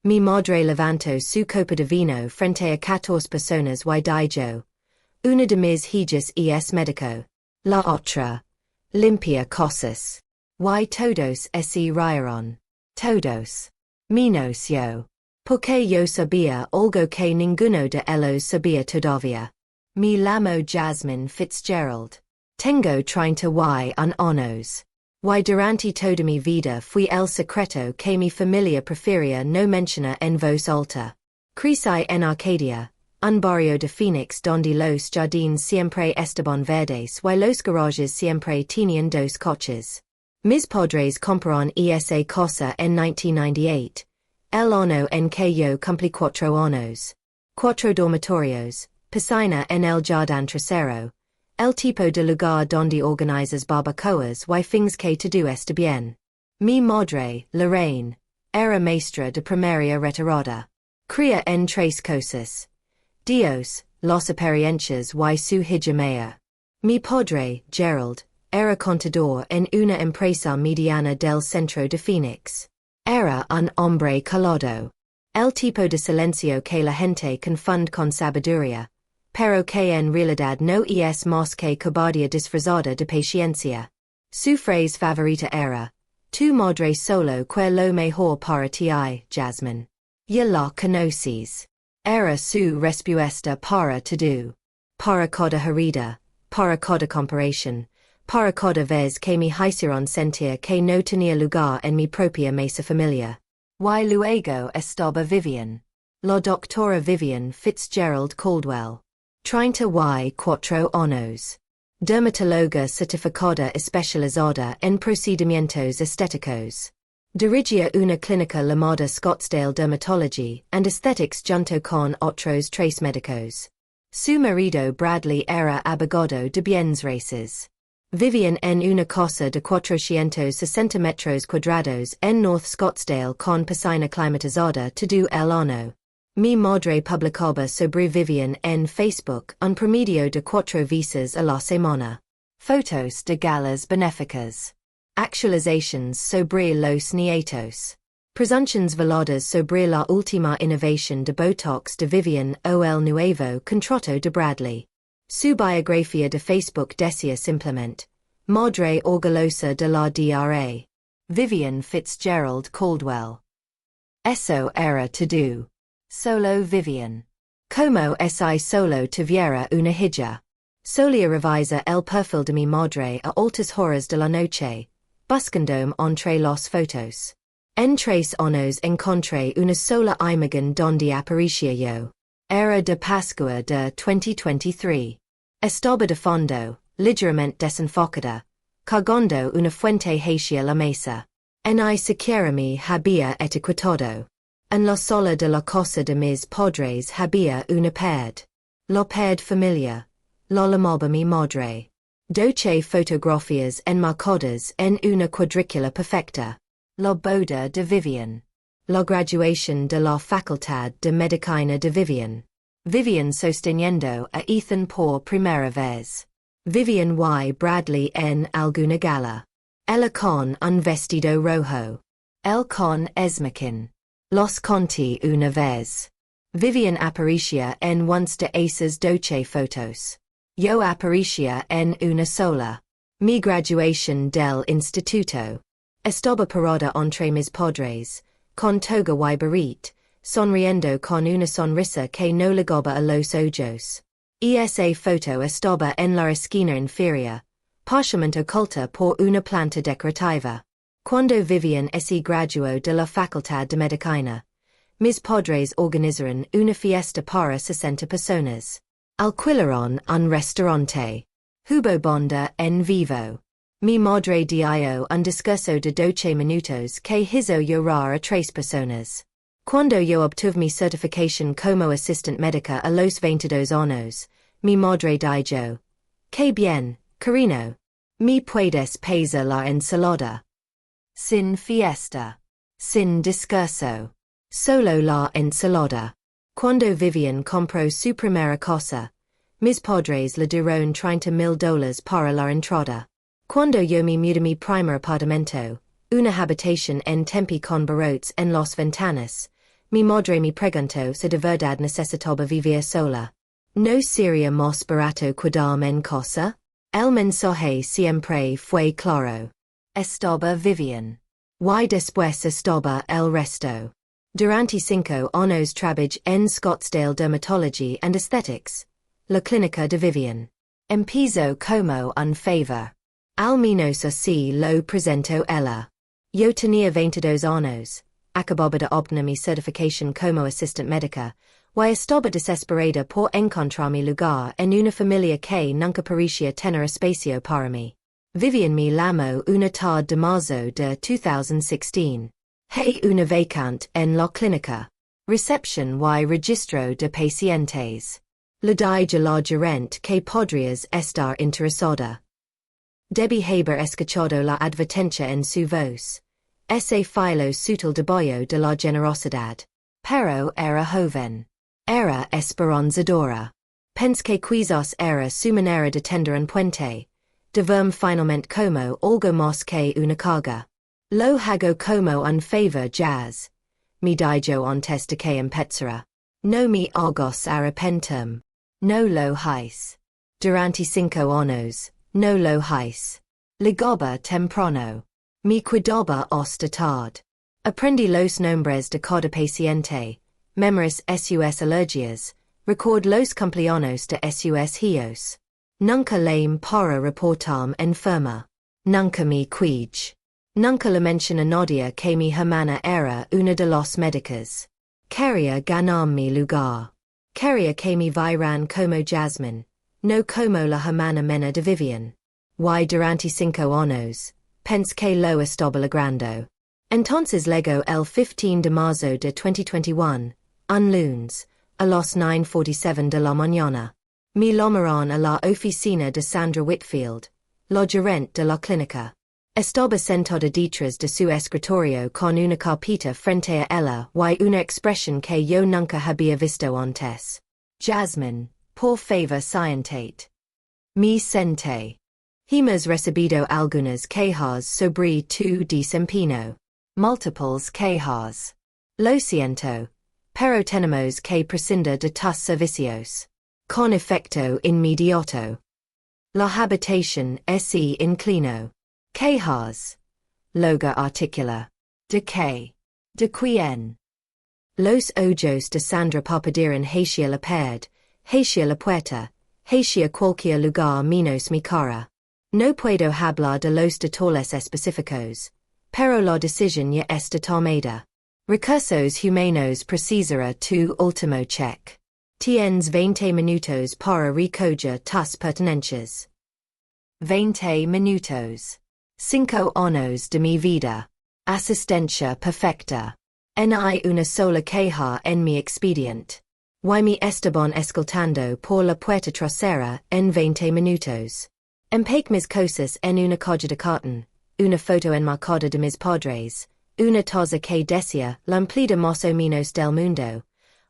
Mi madre levanto su copa de vino frente a 14 personas y dijo, una de mis hijas es médico. La otra, limpia cosas. Y todos se rieron. Todos. Menos yo. Porque yo sabía algo que ninguno de ellos sabía todavía. Me llamo Jasmine Fitzgerald. Tengo 30 años. Y durante toda mi vida fui el secreto que mi familia prefería no mencionar en voz alta. Crecí en Arcadia, un barrio de Phoenix donde los jardines siempre estaban verdes y los garages siempre tenían dos coches. Mis padres compraron esa cosa en 1998, el año en que yo cumplí 4 años. 4 dormitorios, piscina en el jardín trasero. El tipo de lugar donde organizas barbacoas y things que todo está bien. Mi madre, Lorraine, era maestra de primaria retirada. Cría en 3 cosas. Dios, las experiencias y su hija mea. Mi padre, Gerald, era contador en una empresa mediana del centro de Phoenix. Era un hombre calado. El tipo de silencio que la gente confunde con sabiduría. Pero que en realidad no es más que cobardia disfrazada de paciencia. Su frase favorita era, tu madre solo que lo mejor para ti, Jasmine. Ya la conoces. Era su respuesta para todo. Para cada herida, para cada comparación, para cada vez que me hicieron sentir que no tenía lugar en mi propia mesa familiar. Y luego estaba Vivian. La doctora Vivian Fitzgerald Caldwell. 34 años. Dermatóloga certificada especializada en procedimientos estéticos. Dirigia una clínica llamada Scottsdale Dermatology and Aesthetics junto con otros 3 médicos. Su marido Bradley era abogado de bienes raíces. Vivían en una casa de 460 metros cuadrados en North Scottsdale con piscina climatizada todo el año. Mi madre publicaba sobre Vivian en Facebook un promedio de 4 veces a la semana. Fotos de galas benéficas. Actualizations sobre los nietos. Presunciones veladas sobre la última innovación de Botox de Vivian o el nuevo contrato de Bradley. Su biografía de Facebook decía simplemente, Madre orgullosa de la DRA. Vivian Fitzgerald Caldwell. Eso era todo. Solo Vivian. Como si solo tuviera una hija. Solía revisar el perfil de mi madre a altas horas de la noche, buscando entre las fotos. En 3 años encontré una sola imagen donde aparecía yo. Era de Pascua de 2023. Estaba de fondo, ligeramente desenfocada, cargando una fuente hacia la mesa. En I siquiera me había etiquetado. En la sala de la casa de mis padres había una pared. La pared familiar. La llamaba mi madre. 12 fotografías enmarcadas en una cuadrícula perfecta. La boda de Vivian. La graduación de la facultad de medicina de Vivian. Vivian sosteniendo a Ethan por primera vez. Vivian y Bradley en alguna gala. Ella con un vestido rojo. Él con esmaquin. Los conti una vez. Vivian aparecía en once de esas 12 fotos. Yo aparecía en una sola. Mi graduación del instituto. Estaba parada entre mis padres, con toga y baret, sonriendo con una sonrisa que no ligaba a los ojos. Esa foto estaba en la esquina inferior, parcialmente oculta por una planta decorativa. Cuando Vivian se graduó de la Facultad de Medicina, mis padres organizaron una fiesta para 60 personas. Alquilaron un restaurante. Hubo banda en vivo. Mi madre dio un discurso de 12 minutos que hizo llorar a 3 personas. Cuando yo obtuve mi certificación como asistente médica a los 22 años, mi madre dijo, "Qué bien, cariño. Me puedes pesar la ensalada." Sin fiesta. Sin discurso. Solo la ensalada. Cuando Vivian compró su primera casa, mis padres le dieron $30,000 para la entrada. Cuando yo me mudé mi primer apartamento, una habitación en Tempe con barrotes en las ventanas, Mi madre me preguntó si de verdad necesitaba vivir sola. No sería más barato quedarme en casa. El mensaje siempre fue claro. Estaba Vivian. Y después estaba el resto. Durante 5 años trabajé en Scottsdale Dermatology and Aesthetics, la clínica de Vivian. Empezó como un favor. Al menos así lo presentó ella. Yo tenía 22 años, acababa de obtener mi certificación como assistant médica, y estaba desesperada por encontrar mi lugar en una familia que nunca parecía tener espacio para mí. Vivian me llamó una tarde de marzo de 2016. Hay una vacante en la clínica. Recepción y registro de pacientes. Le dije a la gerente que podrías estar interesada. Debí haber escuchado la advertencia en su voz. Ese filo sutil debajo de la generosidad. Pero era joven. Era esperanzadora. Pensé que quizás era su manera de tender un puente. De verme finalmente como algo más que una carga. Lo hago como un favor jazz. Me dijo antes de que empezara. No me hagas arrepentirme. No lo hice. Durante 5 años, no lo hice. Ligaba temprano. Me cuidaba hasta tarde. Aprendí los nombres de cada paciente, memoris sus alergias, record los cumpleaños de sus hijos. Nunca lame para reportarme enferma. Nunca me cuidé. Nunca le mencioné a Nadie que mi hermana era una de las médicas. Quería ganar mi lugar. Quería que me vieran como Jasmine, no como la hermana menor de Vivian. Y durante 5 años, pensé que lo estaba logrando. Entonces llegó el 15 de marzo de 2021, un lunes, a las 9:47 de la mañana. Me llamaron a la oficina de Sandra Whitfield, la gerente de la clínica. Estaba sentada detrás de su escritorio con una carpeta frente a ella y una expresión que yo nunca había visto antes. Jasmine, por favor siéntate. Me senté. Hemos recibido algunas quejas sobre tu desempeño. Múltiples quejas. Lo siento, pero tenemos que prescindir de tus servicios. Con efecto inmediato. La habitación se inclinó. Quejas. Loga articula. ¿De qué? ¿De quién? Los ojos de Sandra parpadearon hacia la pared, hacia la puerta, hacia cualquier lugar menos mi cara. No puedo hablar de los detalles específicos, pero la decisión ya está tomada. Recursos humanos precisará tu último check. Tienes 20 minutos para recoger tus pertenencias. 20 minutos. 5 años de mi vida. Asistencia perfecta. Hay una sola queja en mi expediente. Y me estaban escoltando por la puerta trasera en 20 minutos. Empaqué mis cosas en una caja de cartón, una foto enmarcada de mis padres, una taza que decía la emplea más o menos del mundo,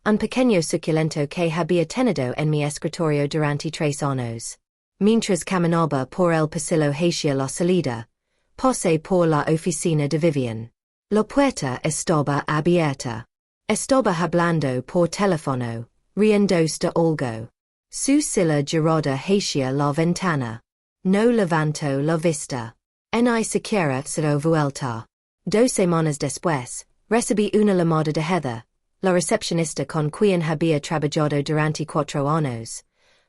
un pequeño suculento que había tenido en mi escritorio durante 3 años. Mientras caminaba por el pasillo hacia la salida, pasé por la oficina de Vivian. La puerta estaba abierta. Estaba hablando por teléfono, riéndose de algo. Su silla girada hacia la ventana. No levantó la vista. Ni siquiera se dio vuelta. 2 semanas después, recibí una llamada de Heather, la recepcionista con quien había trabajado durante 4 años.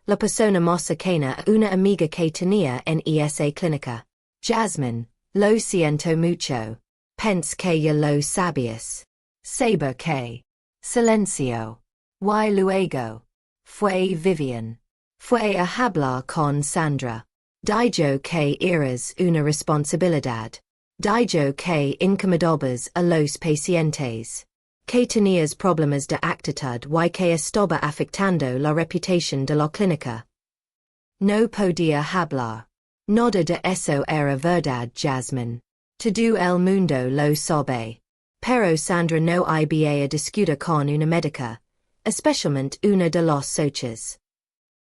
La persona más cercana a una amiga que tenía en esa clínica. Jasmine, lo siento mucho. Pensé que ya lo sabías. Saber que. Silencio. Y luego. Fue Vivian. Fue a hablar con Sandra. Dijo que eras una responsabilidad. Dijo que incomodabas a los pacientes. Que tenías problemas de actitud y que estaba afectando la reputación de la clínica. No podía hablar. Nada de eso era verdad, Jasmine. Todo el mundo lo sabe. Pero Sandra no iba a discutir con una médica, especialmente una de las socias.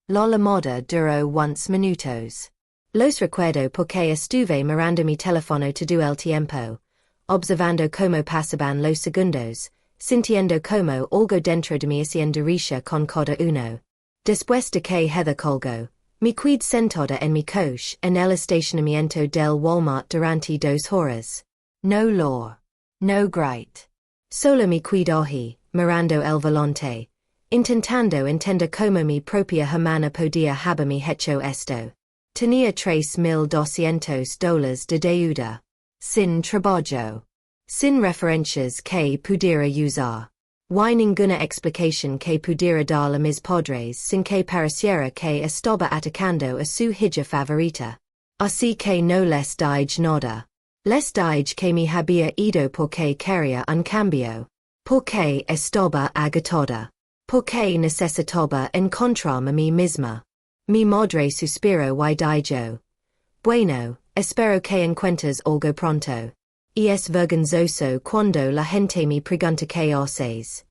La llamada duró unos minutos. Los recuerdo porque estuve mirando mi teléfono todo el tiempo, observando cómo pasaban los segundos, sintiendo como algo dentro de mi haciendo risha con cada uno. Después de que heather colgo, mi quid sentada en mi coche en el estacionamiento del Walmart durante 2 horas. No law. No great. Solo mi quid oji, mirando el volante, intentando entender como mi propia hermana podía haberme hecho esto. Tenía $3,200 de deuda. Sin trabajo. Sin referencias que pudiera usar. Y ninguna explicación que pudiera dar a mis padres sin que pareciera que estaba atacando a su hija favorita. Así que no les dije nada. Les dije que me había ido porque quería un cambio. Porque estaba agotada. Porque necesitaba encontrarme a mí misma. Mi madre suspiró y dijo. Bueno, espero que encuentres algo pronto. Y es vergonzoso cuando la gente me pregunta qué haces.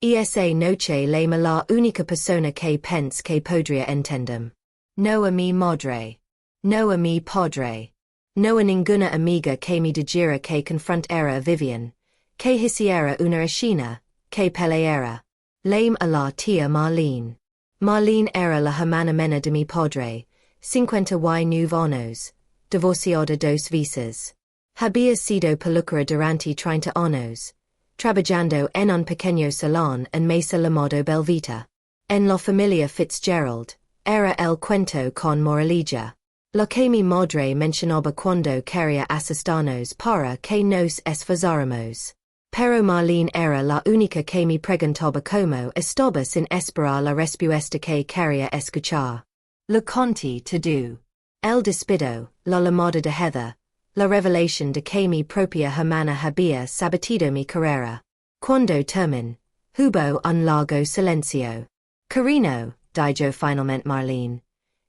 Y esa noche llamé la única persona que pense que podría entender. No a mi madre. No a mi padre. No a ninguna amiga que me dijera que confrontara a Vivian. Que hiciera una escena. Que peleara. Lame a la tía Marlene. Marlene era la hermana menor de mi padre. 59 años. Divorciada 2 veces. Había sido peluquera durante 30 años. Trabajando en un pequeño salón en Mesa llamado Belvita. En la familia Fitzgerald. Era el cuento con moralilla. Lo que mi madre mencionaba cuando quería asustarnos para que nos esforzáramos. Pero Marlene era la única que me preguntaba cómo estaba sin esperar la respuesta que quería escuchar. Le conté todo. El despido, la llamada de Heather. La revelación de que mi propia hermana había saboteado mi carrera. Cuando terminé, hubo un largo silencio. Cariño, dijo finalmente Marlene.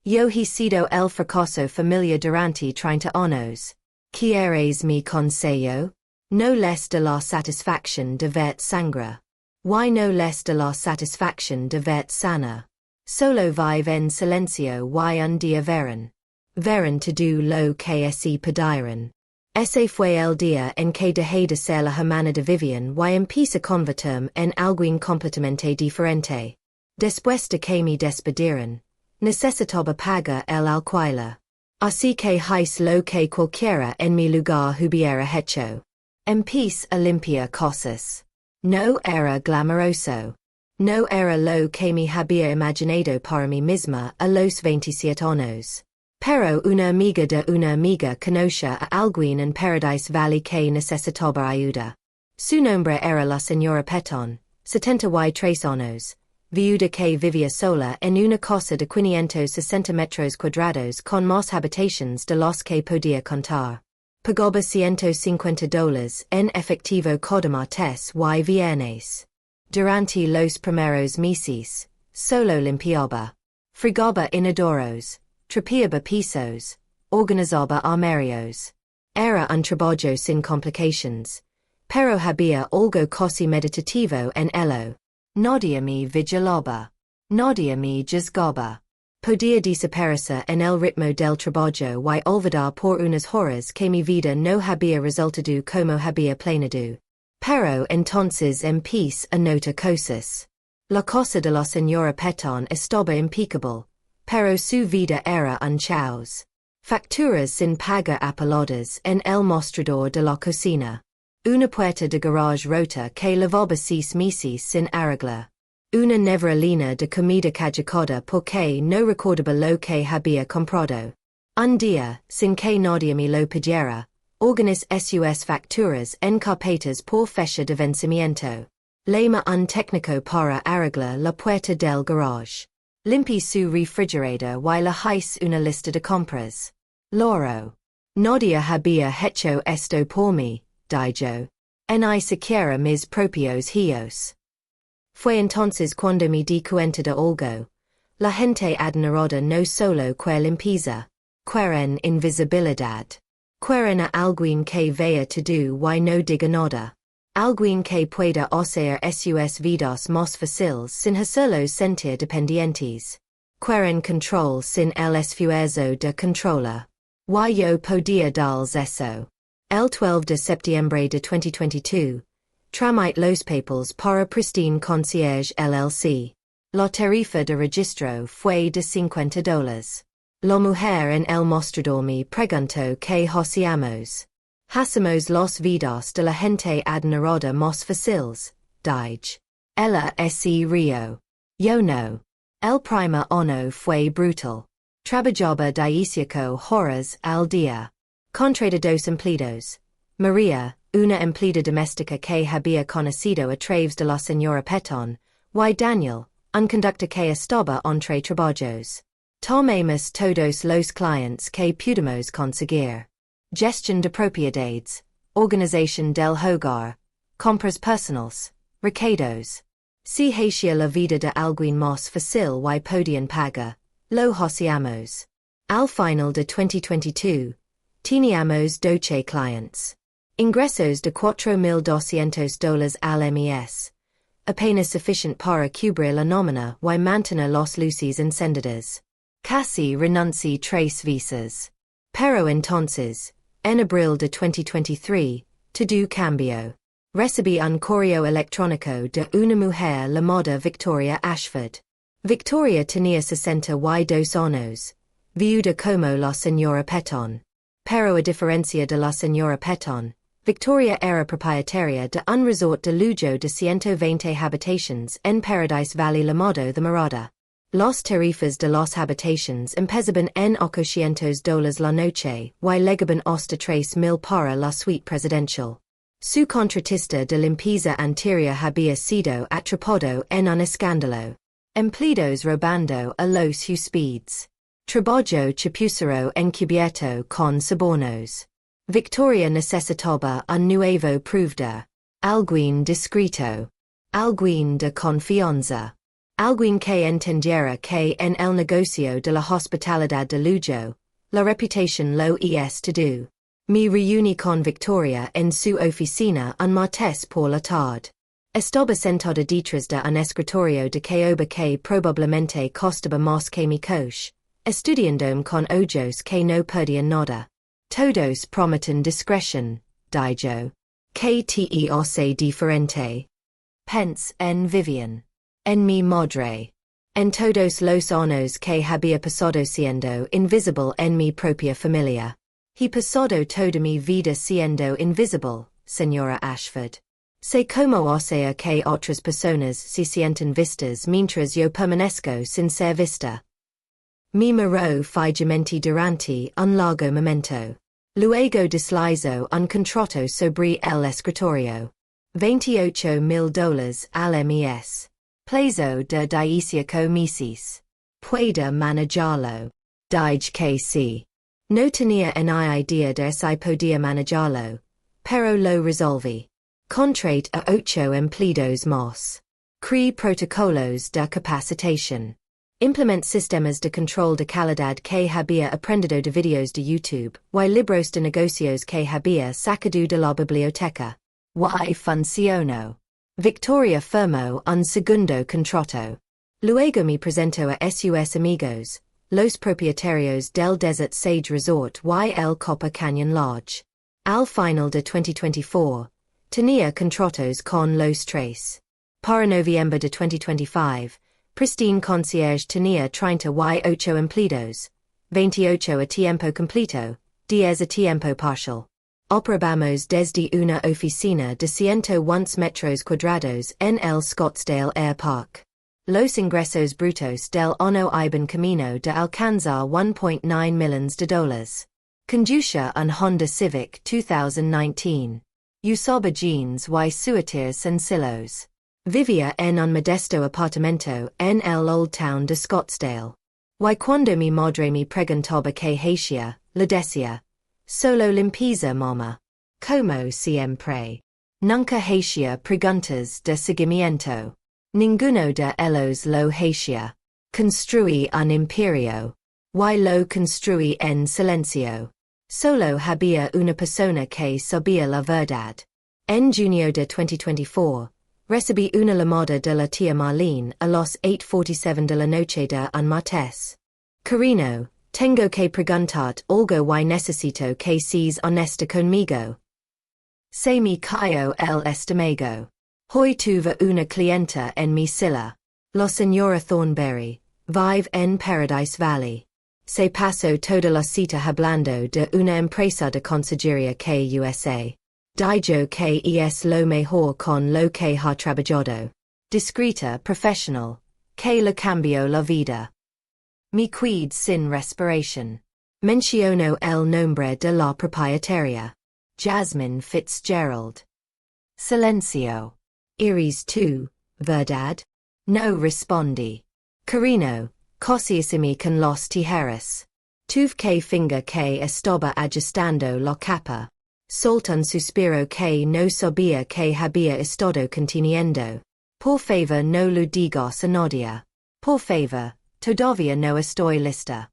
Yo he sido el fracaso familiar durante 30 años. ¿Quieres mi consejo? No les de la satisfacción de verte sangre. Why no les de la satisfacción de verte sana? Solo vive en silencio y un día verán. Verán todo lo que se pidieron. Ese fue el día en que dejé de ser la hermana de Vivian y empecé a convertirme en alguien completamente diferente. Después de que me despidieron, necesitaba pagar el alquiler. Así que hice lo que cualquiera en mi lugar hubiera hecho. Empecé a limpiar cosas. No era glamoroso. No era lo que me había imaginado para mí misma a los 27 años. Pero una amiga de una amiga conocía a alguien en Paradise Valley que necesitaba ayuda. Su nombre era la señora Petón, 73 años, viuda que vivía sola en una casa de 560 metros cuadrados con más habitaciones de los que podía contar. Pagaba $150 en efectivo cada martes y viernes. Durante los primeros meses, solo limpiaba. Frigaba inodoros. Trapeaba pisos, organizaba armarios. Era un trabajo sin complications. Pero había algo casi meditativo en ello. Nadie me vigilaba. Nadie me juzgaba. Podía desaparecer en el ritmo del trabajo y olvidar por unas horas que mi vida no había resultado como había planeado. Pero entonces empecé a notar cosas. La casa de la señora Petón estaba impecable. Pero su vida era un caos. Facturas sin pagar apaladas en el mostrador de la cocina. Una puerta de garage rota que llevaba 6 meses sin arreglar. Una neveralina de comida callejera porque no recordaba lo que había comprado. Un día, sin que nadie me lo pidiera, organizé sus facturas en carpetas por fecha de vencimiento. Llamé un técnico para arreglar la puerta del garage. Limpié su refrigerador y le hice una lista de compras. Loro. Nadie había hecho esto por mí, dijo. Ni siquiera mis propios hijos. Fue entonces cuando me di cuenta de algo. La gente admirada no solo que limpieza. Quieren invisibilidad. Quieren a alguien que vea todo y no diga nada. Alguien que pueda hacer sus vidas más fáciles sin hacerlos sentir dependientes. Quieren control sin el esfuerzo de controlar. Y yo podía darles eso. El 12 de septiembre de 2022, Tramite los papeles para pristine concierge LLC. La tarifa de registro fue de $50. La mujer en el mostrador me preguntó que hacíamos. Hacemos los vidas de la gente admirada más faciles, dije. Ella se rio. Yo no. El primer ano fue brutal. Trabajaba 18 horas al día. Contra dos empleados. María, una empleada doméstica que había conocido a través de la señora Petón, y Daniel, un conductor que estaba entre trabajos. Tomamos todos los clientes que pudimos conseguir. Gestión de propiedades, organización del hogar, compras personales, recados. Si hacia la vida de alguien más fácil y podían pagar, lo hacíamos. Al final de 2022, teníamos 12 clientes. Ingresos de $4,200 al mes. Apenas suficient para cubrir la nómina y mantener las luces encendidas. Casi renuncié 3 veces. Pero entonces, en abril de 2023, todo cambió. Recibí un correo electrónico de una mujer llamada Victoria Ashford. Victoria tenía 62 años, viuda como la señora Petón. Pero a diferencia de la señora Petón, Victoria era propietaria de un resort de lujo de 120 habitaciones en Paradise Valley llamado The Mirada. Las tarifas de las habitaciones empezaban en $800 la noche y llegaban hasta 3,000 para la suite presidencial. Su contratista de limpieza anterior había sido atrapado en un escándalo. Empleados robando a los huéspedes. Trabajo chapucero encubierto con sobornos. Victoria necesitaba un nuevo proveedor. Alguien discreto. Alguien de confianza. Alguien que entendiera que en el negocio de la hospitalidad de lujo, la reputación lo es todo. Me reuní con Victoria en su oficina un martes por la tarde. Estaba sentada detrás de un escritorio de caoba que probablemente costaba más que mi coche, estudiando con ojos que no podían nada. Todos prometen discreción, dije. Que te hace diferente. Pense en Vivian. En mi madre. En todos los años que había pasado siendo invisible en mi propia familia. He pasado toda mi vida siendo invisible, señora Ashford. Sé cómo hacer que otras personas se sientan vistas mientras yo permanezco sin ser vista. Me miró fijamente durante un largo momento. Luego deslizó un contrato sobre el escritorio. $28,000 al mes. Plazo de 18 meses. Puede manejarlo. Dije que sí. No tenía ni idea de si podía manejarlo, pero lo resolví. Contrate a 8 empleados más. Creé protocolos de capacitación. Implement sistemas de control de calidad que había aprendido de videos de YouTube, y libros de negocios que había sacado de la biblioteca. Y funcionó. Victoria firmó un segundo contrato. Luego me presentó a sus amigos, los propietarios del Desert Sage Resort y el Copper Canyon Lodge. Al final de 2024, tenía contratos con los tres. Para noviembre de 2025, Pristine Concierge tenía 38 empleados, 28 a tiempo completo, 10 a tiempo parcial. Operamos desde una oficina de 101 metros cuadrados en el Scottsdale Air Park. Los ingresos brutos del año iban camino de alcanzar $1.9 millones. Conducía un Honda Civic 2019. Usaba jeans y suéter sencillos. Vivía en un modesto apartamento en el Old Town de Scottsdale. Y cuando mi madre me preguntaba qué hacía, le decía, solo limpieza mamá. Como siempre. Nunca hacía preguntas de seguimiento. Ninguno de ellos lo hacía. Construí un imperio. Y lo construí en silencio. Solo había una persona que sabía la verdad. En junio de 2024, recibí una llamada de la tía Marlene a las 8:47 de la noche de un martes. Carino, tengo que preguntarte algo y necesito que seas honesta conmigo. Se mi cayo el estómago. Hoy tuve una clienta en mi silla. La señora Thornberry, vive en Paradise Valley. Se pasó toda la cita hablando de una empresa de consejería que USA. Dijo que es lo mejor con lo que ha trabajado. Discreta professional, que le cambió la vida. Mi quid sin respiration. Menciono el nombre de la propietaria. Jasmine Fitzgerald. Silencio. Iris tú, verdad? No respondí. Carino, cosísimi con los tijeras. Tuve que finger que estaba ajustando la capa. Soltó un suspiro que no sabía que había estado conteniendo. Por favor no lo digas a nadie. Por favor, todavía no estoy lista.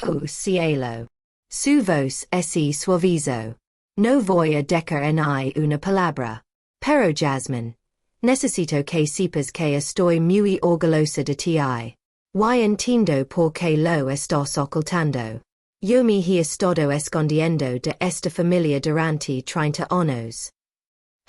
Oh cielo. Su voz es suavizo. No voy a dejar en una palabra. Pero Jasmine, necesito que sepas que estoy muy orgullosa de ti. Y entiendo por qué lo estás ocultando. Yo me he estado escondiendo de esta familia durante 30 años.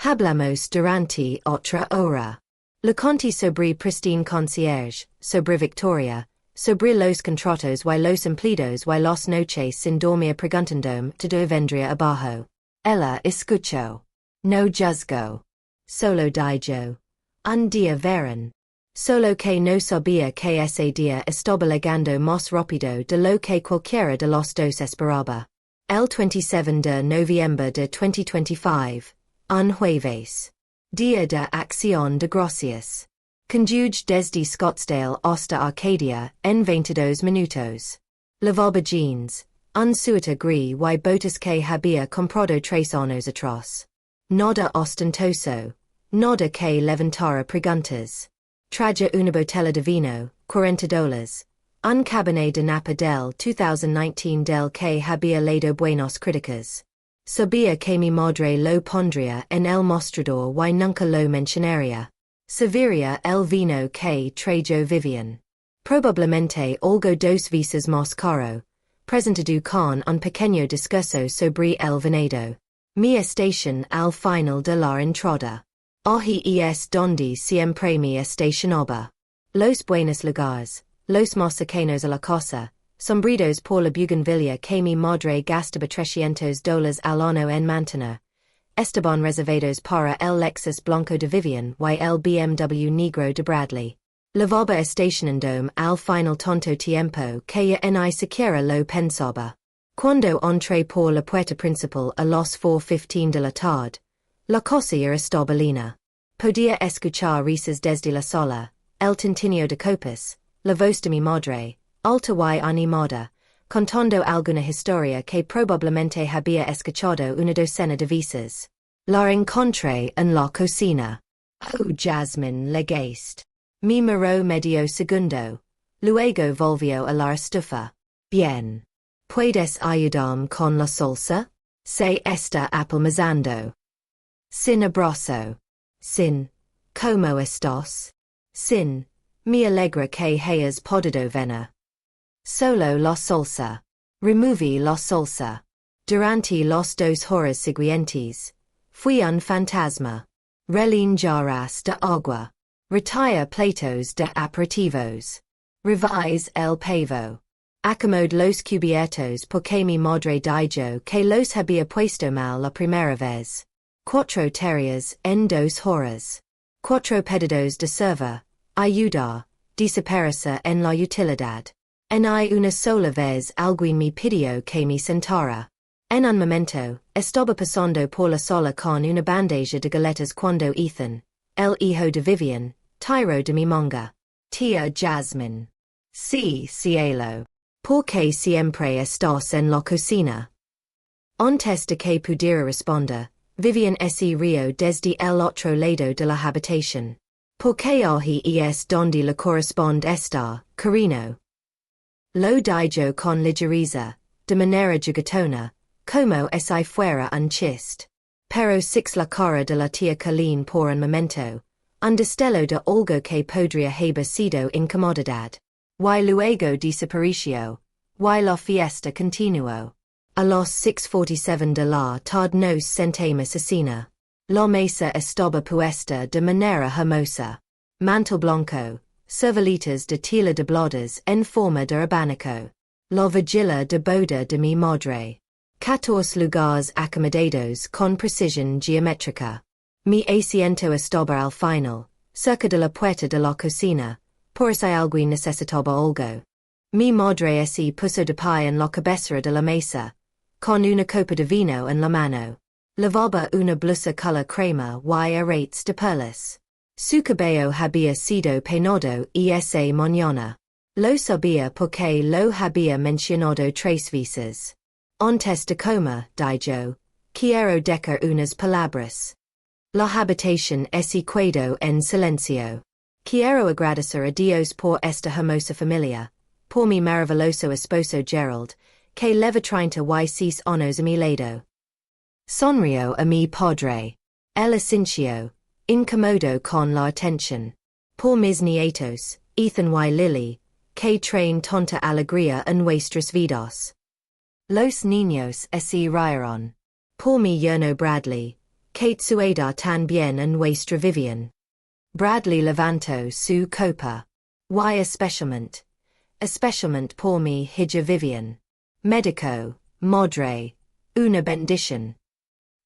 Hablamos durante otra hora. Le conté sobre pristine concierge, sobre Victoria, sobre los contratos y los empleados y las noches sin dormir preguntandome todo vendría abajo. Ella escuchó. No juzgó. Solo dijo. Un día verán. Solo que no sabía que ese día estaba llegando más rápido de lo que cualquiera de los dos esperaba. El 27 de noviembre de 2025, un jueves. Día de Acción de Gracias. Conduge desde Scottsdale hasta Arcadia en 22 minutos. Lavaba jeans, un suéter gris y botas que había comprado 3 años atrás. Nada ostentoso, nada que levantara preguntas. Traje una botella de vino, $40. Un cabernet de Napa del 2019 del que había leído buenas críticas. Sabía que mi madre lo pondría en el mostrador y nunca lo mencionaría. Serviría el vino que trajo Vivian. Probablemente algo 2 veces más caro. Presentado con un pequeño discurso sobre el venado. Mi estación al final de la entrada. Allí es donde siempre me estacionaba. Los buenos lugares, los más cercanos a la casa, sombridos por la bougainvillea que mi madre gastaba $300 al año en mantener. Estaban reservados para el Lexus Blanco de Vivian y el BMW Negro de Bradley. Lavaba estacionandome al final tanto tiempo que ya ni siquiera lo pensaba. Cuando entré por la puerta principal a las 4:15 de la tarde, la cosa ya estaba llena. Podía escuchar risas desde la sala, el tintineo de copas, la voz de mi madre, alta y animada, contando alguna historia que probablemente había escuchado una docena de veces. La encontré en la cocina. Oh Jasmine legaste. Me miró medio segundo. Luego volvió a la estufa. Bien. ¿Puedes ayudarme con la salsa? Se está apelmazando. Sin abrazo. Sin. ¿Cómo estás? Sin. Me alegra que hayas podido venir. Solo la salsa. Removí la salsa. Durante las 2 horas siguientes. Fui un fantasma. Relin jarras de agua. Retire platos de aperitivos. Revise el pavo. Acomod los cubiertos porque mi madre dijo que los había puesto mal la primera vez. 4 tareas en 2 horas. 4 pedidos de server. Ayudar. Desaparecer en la utilidad. En una sola vez alguien me pidió que me sentara. En un momento, estaba pasando por la sala con una bandeja de galetas cuando Ethan, el hijo de Vivian, tiró de mi manga. Tía Jasmine. Sí, cielo. ¿Por qué siempre estás en la cocina? Antes de que pudiera responder, Vivian se rió desde el otro lado de la habitación. ¿Por qué allí es donde le corresponde estar, Carino? Lo dijo con ligereza, de manera juguetona, como si fuera un chiste. Pero six la cara de la tía Colleen por un momento, un destello de algo que podría haber sido incomodidad. Y luego desapareció. Y la fiesta continuó. A los 6:47 de la tarde nos sentamos asesina. La mesa estaba puesta de manera hermosa. Mantel blanco, serviletas de tela de blodas en forma de abanico. La vigila de boda de mi madre. 14 lugares acomodados con precisión geométrica. Mi asiento estaba al final, cerca de la puerta de la cocina, por si alguien necesitaba algo. Mi madre se puso de pie en la cabecera de la mesa, con una copa de vino en la mano. Lavaba una blusa color crema y a rates de perlas. Su cabello había sido peinado esa mañana. Lo sabía porque lo había mencionado 3 veces. Antes de comer, dije, quiero decir unas palabras. La habitación se quedó en silencio. Quiero agradecer a Dios por esta hermosa familia, por mi maravilloso esposo Gerald, que lleva 36 años a mi lado. Sonrió a mi padre. El asincio, incómodo con la atención. Por mis nietos, Ethan y Lily, que traen tanta alegría en nuestras vidas. Los niños se rieron. Por mi yerno Bradley, que sueda tan bien en nuestra Vivian. Bradley levantó su copa. Y especialmente por mi hija Vivian. Médico, madre, una bendición.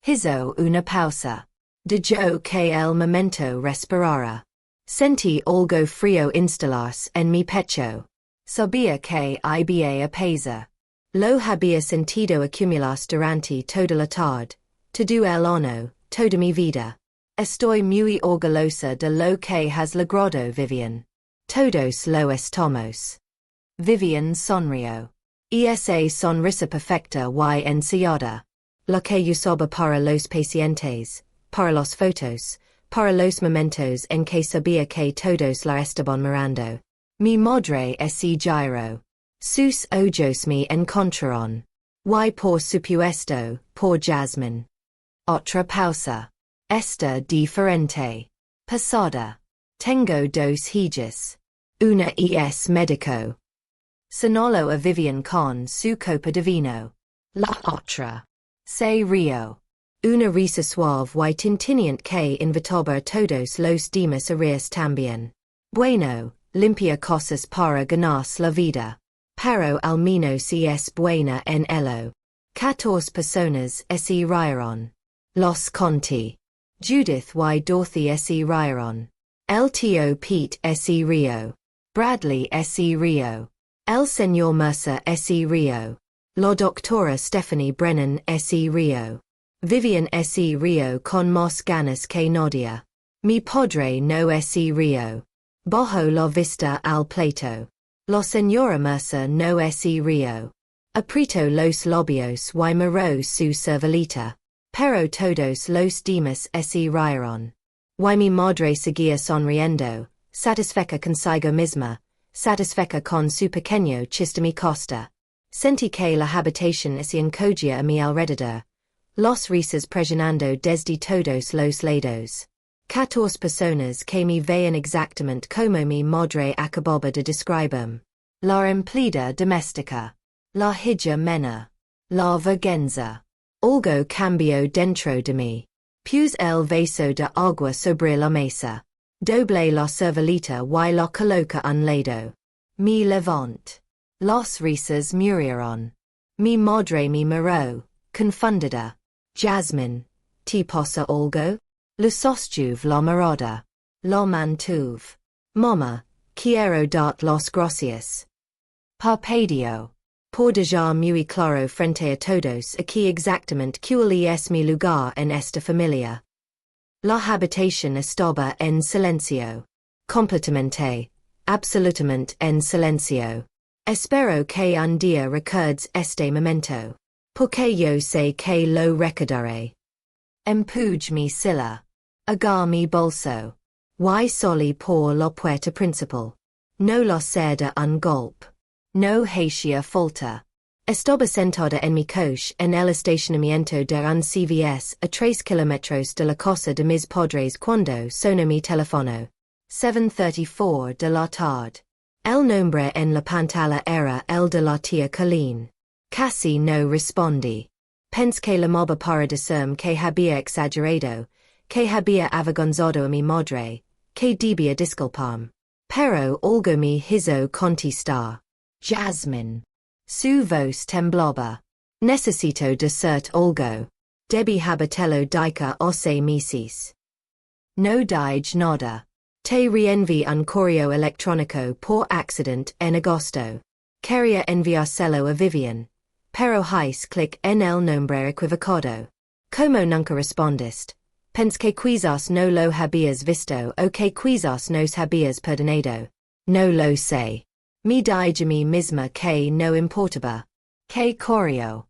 Hizo una pausa. Dejó que el momento respirara. Sentí algo frío instalarse en mi pecho. Sabía que iba a pesar. Lo había sentido acumularse durante toda la tarde. Todo el año, toda mi vida. Estoy muy orgullosa de lo que has logrado, Vivian. Todos lo estamos. Vivian sonrió. Esa sonrisa perfecta y ensayada. La que usaba para los pacientes, para las fotos, para los momentos en que sabía que todos la estaban mirando. Mi madre se giró. Sus ojos me encontraron. Y por supuesto, por Jasmine. Otra pausa. Esta diferente. Pasada. Tengo 2 hijas. Una es médico. Señaló a Vivian con su copa de vino. La otra. Sería. Una risa suave y tintineante que invitaba a todos los demás a reírse también. Bueno, limpia cosas para ganarse la vida. Pero al menos si es buena en ello. 14 personas se rieron. Los conté. Judith y Dorothy se rieron. El tío Pete se rió. Bradley se rió. El señor Mercer se rió. La doctora Stephanie Brennan se rió. Vivian se rió con más ganas que nadie. Mi padre no se rió. Bajó la vista al plato. La señora Mercer no se rió. Apretó los labios y miró su servileta. Pero todos los demás se rieron. Y mi madre seguía sonriendo, satisfecha consigo misma, satisfecha con su pequeño chiste mi costa. Sentí que la habitación se encogía a mi alrededor. Los risas presionando desde todos los lados. 14 personas que me veían exactamente como mi madre acababa de describirme. La empleada doméstica. La hija menor. La vergüenza. Algo cambió dentro de mí. Puse el vaso de agua sobre la mesa. Doblé la servileta y la coloca un lado. Me levanté. Las risas murieron. Mi madre me miró, confundida. Jasmine, ¿te pasa algo? Le sostuve la mirada. La mantuve. Mamá, quiero dar las gracias. Parpadeó. Por dejar muy claro frente a todos aquí exactamente cuál es mi lugar en esta familia. La habitación estaba en silencio. Completamente, absolutamente en silencio. Espero que un día recuerdes este momento. Porque yo sé que lo recordaré. Empujé mi silla. Agarré mi bolso. Y salí por la puerta principal. No la cerré un golpe. No hacía falta. Estaba sentada en mi coche en el estacionamiento de un CVS a 3 kilómetros de la casa de mis padres cuando sonó mi teléfono. 7:34 de la tarde. El nombre en la pantalla era el de la tía Colleen. Casi no respondi. Pens que la moba para decirme que había exagerado, que había avergonzado a mi madre, que debía disculparme. Pero algo me hizo contestar. Jasmine. Su voz temblaba. Necesito decirte algo. Debí habértelo dicho hace meses. No dije nada. Te reenvié un correo electrónico por accidente en agosto. Quería enviárselo a Vivian. Pero hice clic en el nombre equivocado. Como nunca respondiste, pensé que quizás no lo habías visto o que quizás nos habías perdonado. No lo sé. Me dije a mí misma que no importaba. Que correo.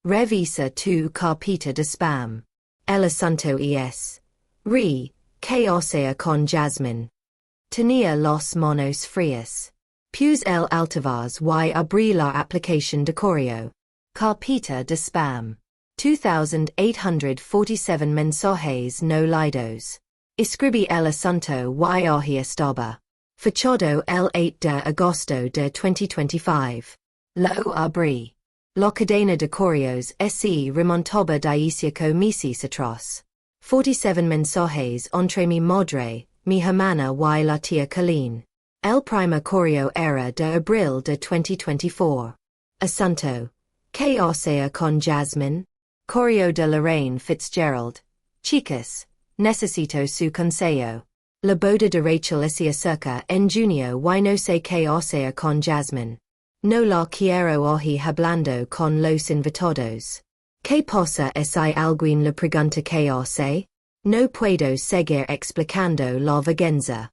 Revisa tu carpeta de spam. El asunto es. Que o sea con Jasmine. Tenía los manos frías. Puse el altavoz y abrí la aplicación de correo. Carpeta de spam. 2,847 mensajes no leídos. Escribí el asunto y hoy estaba. Fechado el 8 de agosto de 2025. Lo abrí. La cadena de correos se remontaba dieciocho meses atrás. 47 mensajes entre mi madre, mi hermana y la tía Colleen. El primer correo era de abril de 2024. Asunto. ¿Qué o sea con Jasmine? Correo de Lorraine Fitzgerald. Chicas, necesito su consejo. La boda de Rachel se acerca en junio y no sé qué o sea con Jasmine. No la quiero oír hablando con los invitados. ¿Qué pasa si alguien le pregunta qué hace? No puedo seguir explicando la vergüenza.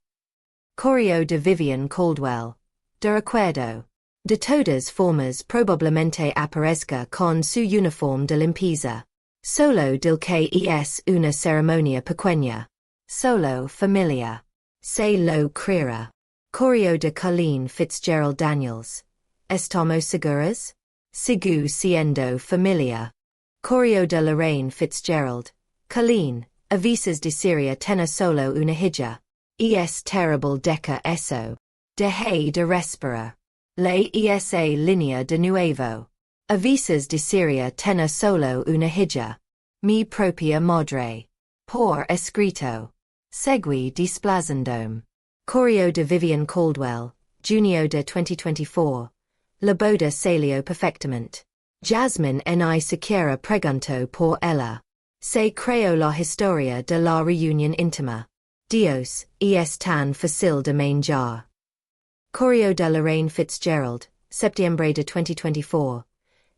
Correo de Vivian Caldwell. De recuerdo. De todas formas probablemente aparezca con su uniforme de limpieza. Solo del que es una ceremonia pequeña. Solo familia. Se lo creerá. Correo de Colleen Fitzgerald Daniels. ¿Estamos seguras? Sigue siendo familia. Correo de Lorraine Fitzgerald. Colleen, avisas de Siria tener solo una hija. Es terrible deca eso. Deje de respirar. Le esa línea de nuevo. Avisas de Siria tener solo una hija. Mi propia madre. Por escrito. Segui desplazándome. Correo de Vivian Caldwell, junio de 2024. La boda salió perfectamente. Jasmine ni siquiera preguntó por ella. Se creó la historia de la reunión íntima. Dios, es tan fácil de manejar. Correo de Lorraine Fitzgerald, septiembre de 2024.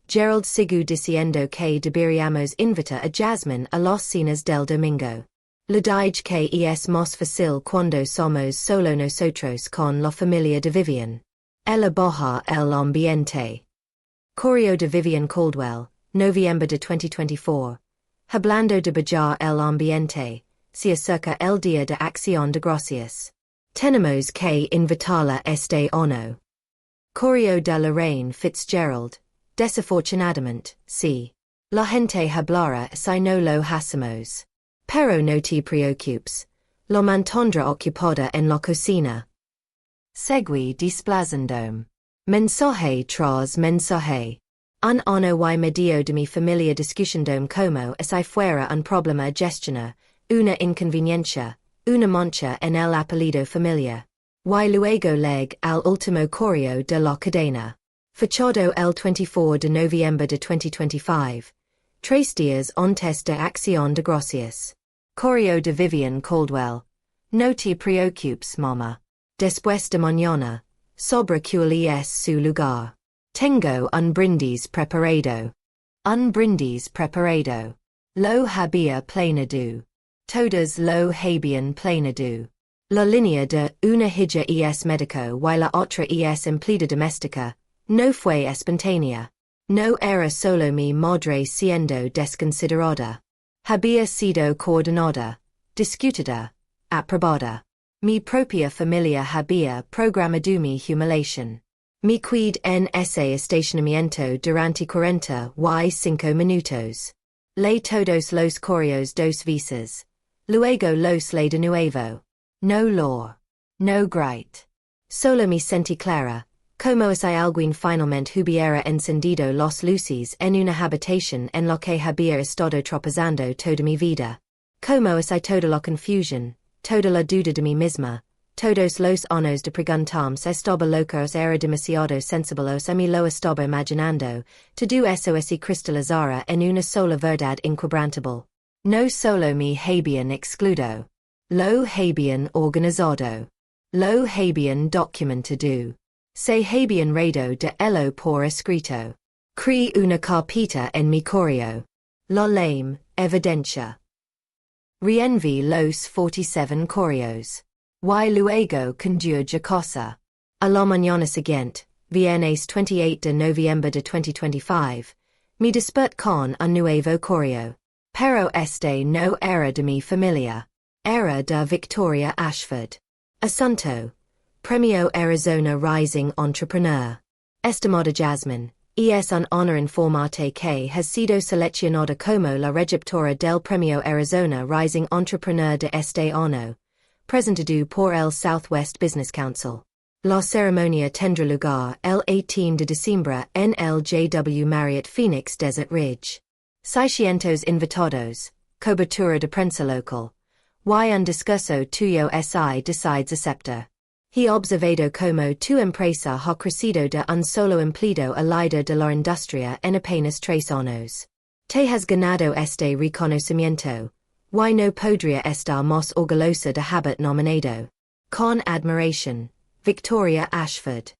Gerald sigue diciendo que deberíamos invitar a Jasmine a las cenas del domingo. Le dije que es más fácil cuando somos solo nosotros con la familia de Vivian. Ella baja el ambiente. Correo de Vivian Caldwell, noviembre de 2024. Hablando de bajar el ambiente, se acerca el día de acción de gracias. Tenemos que invitarla este año. Correo de Lorraine Fitzgerald. Desafortunadamente, sí. La gente hablará si no lo hacemos. Pero no te preocupes. Lo mantendrá ocupada en la cocina. Segui desplazándome. Mensaje tras mensaje. Un año y medio de mi familia discutiendo como si fuera un problema gestionar, una inconveniencia, una mancha en el apellido familiar. Y luego leg al último correo de la cadena. Fechado el 24 de noviembre de 2025. 3 días antes de acción de gracias. Correo de Vivian Caldwell. No te preocupes, mamá. Después de mañana, sobre cuál es su lugar. Tengo un brindis preparado. Un brindis preparado. Lo había planeado. Todos lo habían planeado. La línea de una hija es médico y la otra es empleada doméstica, no fue espontánea. No era solo mi madre siendo desconsiderada. Había sido coordinada, discutida, aprobada. Mi propia familia había programado mi humiliación. Mi quid en ese estacionamiento durante 45 minutos. Le todos los correos 2 veces. Luego los le de nuevo. No lor. No great. Solo me sentí clara, Como si alguien finalmente hubiera encendido los luces en una habitación en lo que había estado tropezando toda mi vida. Como si toda la confusión, toda la duda de mí misma, todos los años de preguntarme si estaba loca o era demasiado sensible o si me lo estaba imaginando, todo eso se cristalizara en una sola verdad inquebrantable. No solo me habían excluido. Lo habían organizado. Lo habían documentado. Se habían reído de ello por escrito. Creé una carpeta en mi correo. La lame, evidencia. Reenvié los 47 correos. Y luego condujo cosa. A la mañana siguiente, viernes 28 de noviembre de 2025, me desperté con un nuevo correo. Pero este no era de mi familia. Era de Victoria Ashford. Asunto. Premio Arizona Rising Entrepreneur. Estimada Jasmine, es un honor informarte que has sido seleccionada como la receptora del Premio Arizona Rising Entrepreneur de este año, presentado por el Southwest Business Council. La ceremonia tendrá lugar el 18 de diciembre en el JW Marriott Phoenix Desert Ridge. 600 invitados, cobertura de prensa local. Y un discurso tuyo si decides aceptar. He observado como tu empresa ha crecido de un solo empleado al líder de la industria en apenas 3 años. Te has ganado este reconocimiento. Y no podría estar más orgullosa de haber nominado. Con admiración, Victoria Ashford.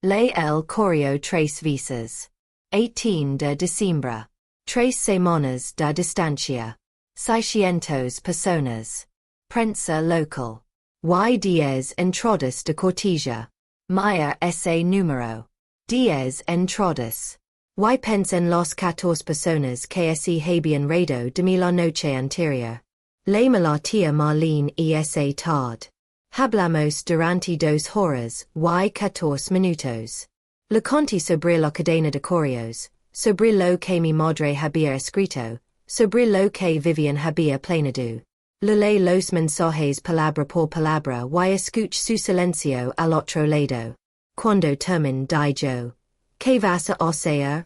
Ley el correo 3 veces. 18 de diciembre. 3 semanas de distancia. 600 personas. Prensa local. Y 10 entradas de cortesía. Maya ese número. 10 entradas. Y pensé en los 14 personas que se habían reído de mí la noche anterior. Llamé la tía Marlene esa tarde. Hablamos durante 2 horas y 14 minutos. Le conté sobre la cadena de correos, sobre lo que mi madre había escrito, sobre lo que Vivian había planeado. Le leí los mensajes palabra por palabra y escuché su silencio al otro lado. Cuando terminé dije, ¿qué vas a hacer?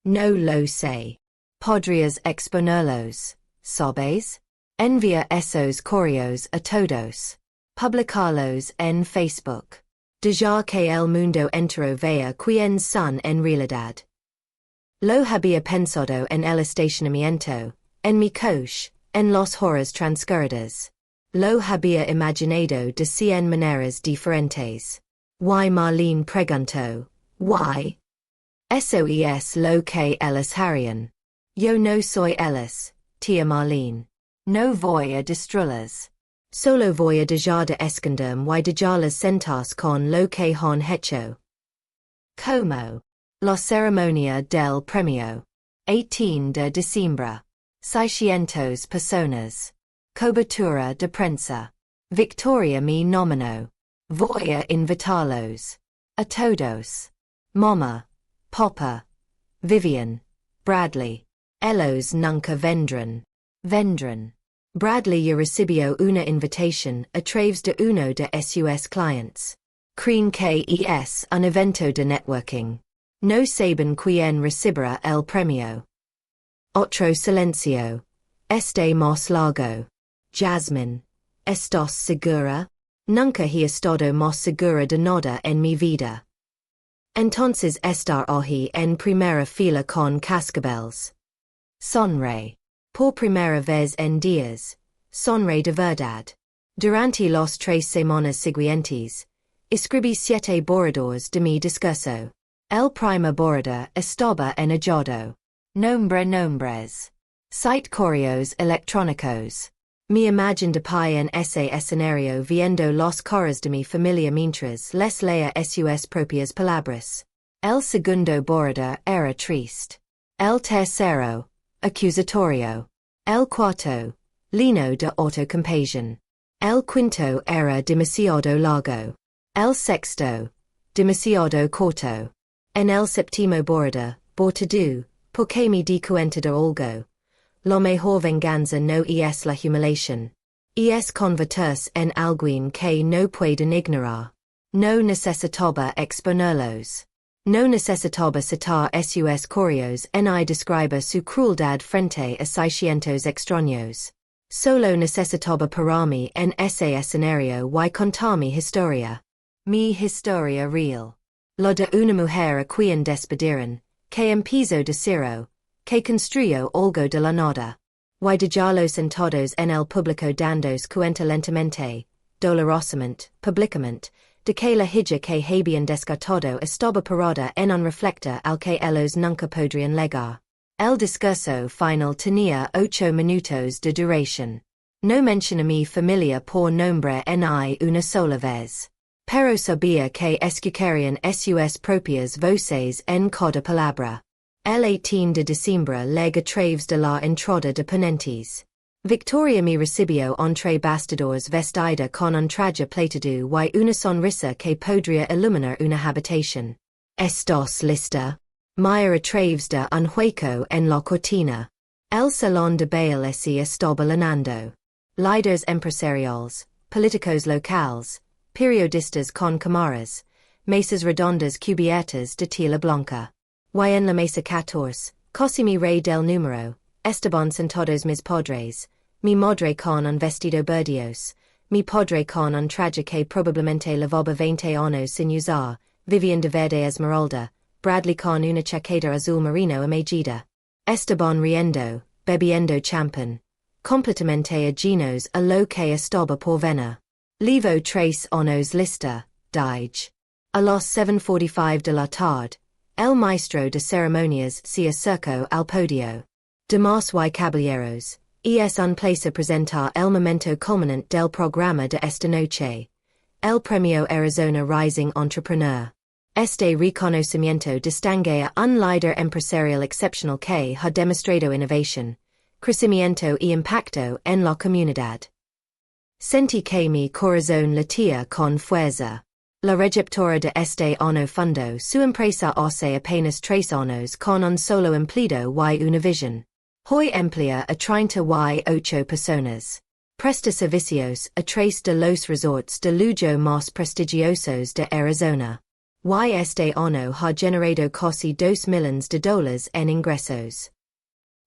No lo sé. ¿Podrías exponerlos, sabes? Envía esos correos a todos. Publicarlos en Facebook. Dejar que el mundo entero vea quiénes son en realidad. Lo había pensado en el estacionamiento, en mi coche, en las horas transcurridas. Lo había imaginado de 100 maneras diferentes. Y Marlene preguntó, ¿why? Eso es lo que ellos harían. Yo no soy ellos, tía Marlene. No voy a destruirlas. Solo voy a dejar de esconderme y dejarlas sentarse con lo que han hecho. Como. La ceremonia del premio. 18 de diciembre. 600 personas. Cobertura de prensa. Victoria me nominó. Voy a invitarlos. A todos. Mama. Papa. Vivian. Bradley. Ellos nunca vendrán. Vendrán. Bradley ya recibió una invitación a través de uno de sus clients. Creen que es un evento de networking. No saben quién recibirá el premio. Otro silencio. Este más largo. Jasmine. ¿Estás segura? Nunca he estado más segura de nada en mi vida. Entonces estar allí en primera fila con cascabeles. Sonreí. Por primera vez en días. Sonreí de verdad. Durante las 3 semanas siguientes, escribí 7 borradores de mi discurso. El primer borrador estaba enallado. Nombres. Site correos electrónicos. Me imagine de pie en ese escenario viendo las caras de mi familia mientras les leía sus propias palabras. El segundo borrador era triste. El tercero, accusatorio. El cuarto, lleno de autocompasión. El quinto era demasiado largo. El sexto, demasiado corto. En el séptimo borrador, borrador, porque me di cuenta de algo. La mejor venganza no es la humiliación. Es convertirse en alguien que no pueden ignorar. No necesitaba exponerlos. No necesitaba citar sus correos ni describir su crueldad frente a 600 extraños. Solo necesitaba pararme en ese escenario y contar mi historia. Mi historia real. La de una mujer a quien despidieron, que empezó de cero, que construyó algo de la nada. Y dejarlos sentados en el público dandos cuenta lentamente, dolorosamente, públicamente, de que la hija que habían descartado estaba parada en un reflector al que ellos nunca podrían llegar. El discurso final tenía 8 minutos de duración. No mencioné mi familia por nombre ni una sola vez. Pero sabía que escucharían sus propias voces en cada palabra. El 18 de diciembre lega traves de la entrada de ponentes. Victoria me recibió entre bastidores vestida con un traje plateado y una sonrisa que podría iluminar una habitación. ¿Estás lista? Maya a traves de un hueco en la cortina. El salón de baile se estaba llenando. Líderes empresariales, políticos locales, periodistas con cámaras, mesas redondas cubiertas de tela blanca. Y en la mesa 14, casi mi rey del número, estaban sentados mis padres, mi madre con un vestido burdeos, mi padre con un traje que probablemente lavaba 20 años sin usar, Vivian de verde esmeralda, Bradley con una chaqueta azul marino amagida. Estaban riendo, bebiendo champán, completamente ajenos a lo que estaba por venir. Levo 3 años lista, dije. A las 7:45 de la tarde, el maestro de ceremonias se acercó al podio. Damas y caballeros, es un placer presentar el momento culminante del programa de esta noche. El Premio Arizona Rising Entrepreneur. Este reconocimiento distingue a un líder empresarial excepcional que ha demostrado innovación, crecimiento y impacto en la comunidad. Sentí que mi corazón latía con fuerza. La receptora de este año fundó su empresa hace apenas 3 años con un solo empleado y una visión. Hoy emplea a 38 personas. Presta servicios a 3 de los resorts de lujo más prestigiosos de Arizona. Y este año ha generado casi $2 millones en ingresos.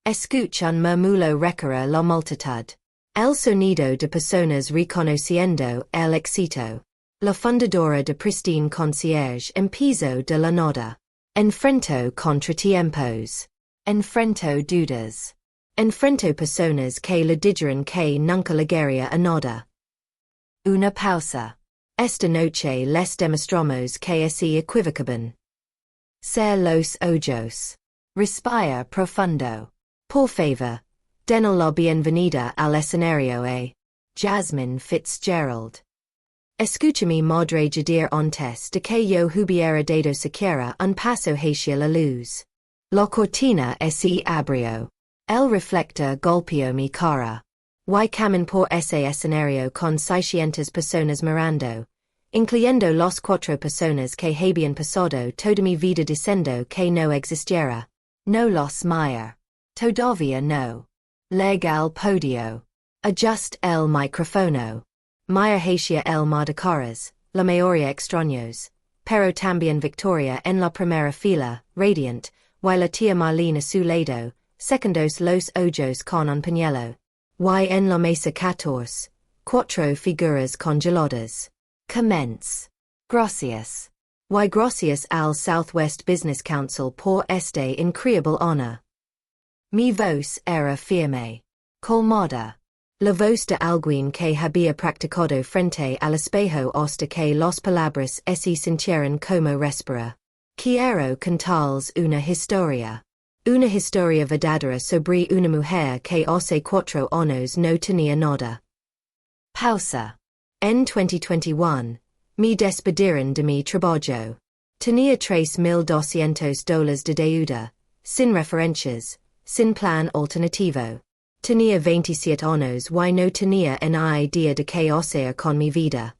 Escucha un murmullo recorrer la multitud. El sonido de personas reconociendo el éxito. La fundadora de Pristine Concierge empezó de la nada. Enfrentó contratiempos. Enfrentó dudas. Enfrentó personas que le dijeron que nunca llegaría a nada. Una pausa. Esta noche les demostramos que así equivocaban. Ser los ojos. Respira profundo. Por favor, denos la bienvenida al escenario a Jasmine Fitzgerald. Escucha mi madre decir antes de que yo hubiera dado siquiera un paso hacia la luz. La cortina se abrió. El reflector golpeó mi cara. Y camin por ese escenario con 600 personas mirando, incluyendo las 4 personas que habían pasado toda mi vida diciendo que no existiera. No los Maya. Todavía no. Legal podio. Ajust el micrófono. Maya hacia el mar de caras, la mayoría extraños, pero también Victoria en la primera fila, radiant, y la tía Marlene a su lado, secondos los ojos con un pañuelo. Y en la mesa 14, 4 figuras congeladas. Commence. Gracias. Y gracias al Southwest Business Council por este increíble honor. Mi voz era firme. Colmada. La voz de alguien que había practicado frente al espejo hasta que las palabras se sintieran como respirar. Quiero contarles una historia. Una historia verdadera sobre una mujer que hace 4 años no tenía nada. Pausa. En 2021, me despidieron de mi trabajo. Tenía $3,200 de deuda, sin referencias, sin plan alternativo. Tenía 27 años y no tenía ni idea de qué hacer con mi vida.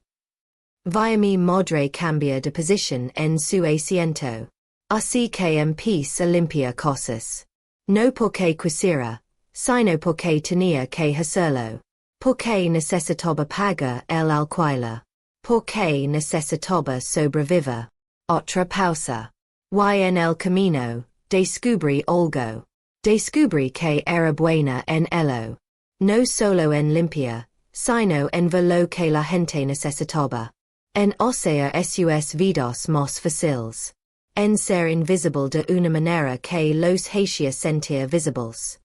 Vi mi madre cambiar de posición en su asiento. Así que empecé a limpiar cosas. No porque quisiera, sino porque tenía que hacerlo. Porque necesitaba pagar el alquiler. porque necesitaba sobreviver. Otra pausa. Y en el camino, descubrí algo. Descubrí que era buena en ello. No solo en limpiar, sino en ver lo que la gente necesitaba. En hacer sus vidas más fáciles. En ser invisible de una manera que los hacía sentir visibles.